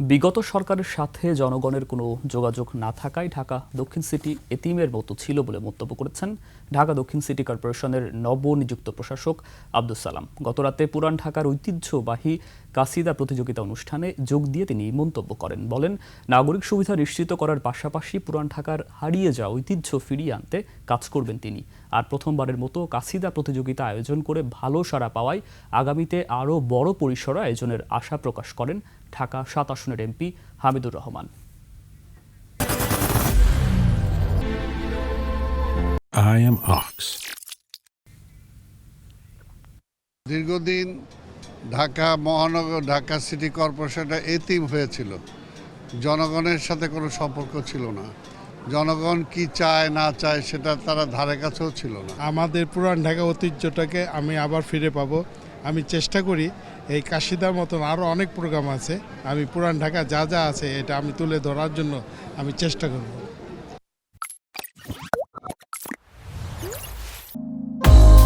বিগত সরকারের সাথে জনগণের কোনো যোগাযোগ না থাকায় ঢাকা দক্ষিণ সিটি এতিমের মতো ছিল বলে মন্তব্য করেছেন ঢাকা দক্ষিণ সিটি কর্পোরেশনের নবনিযুক্ত প্রশাসক আব্দুস সালাম। গতরাতে পুরান ঢাকার ঐতিহ্যবাহী কাসিদা প্রতিযোগিতা অনুষ্ঠানে যোগ দিয়ে তিনি মন্তব্য করেন। বলেন, নাগরিক সুবিধা নিশ্চিত করার পাশাপাশি পুরান ঢাকার হারিয়ে যাওয়া ঐতিহ্য ফিরিয়ে আনতে কাজ করবেন তিনি। আর প্রথমবারের মতো কাসিদা প্রতিযোগিতা আয়োজন করে ভালো সাড়া পাওয়ায় আগামীতে আরও বড় পরিসরে আয়োজনের আশা প্রকাশ করেন ঢাকা ৭ আসনের MP Hamidur Rahman. I am Ox. দীর্ঘদিন ঢাকা মহানগর ঢাকা সিটি কর্পোরেশনটা এতিম হয়েছিল। জনগণের সাথে কোনো সম্পর্ক ছিল না। জনগণ কি চায় না চায় সেটা তারা ধারে কাছেও ছিল না। আমাদের পুরান ঢাকা ঐতিহ্যটাকে আমি আবার ফিরে পাবো। আমি চেষ্টা করি এই কাশিদার মতন আরও অনেক প্রোগ্রাম আছে, আমি পুরান ঢাকা যা যা আছে এটা আমি তুলে ধরার জন্য আমি চেষ্টা করব।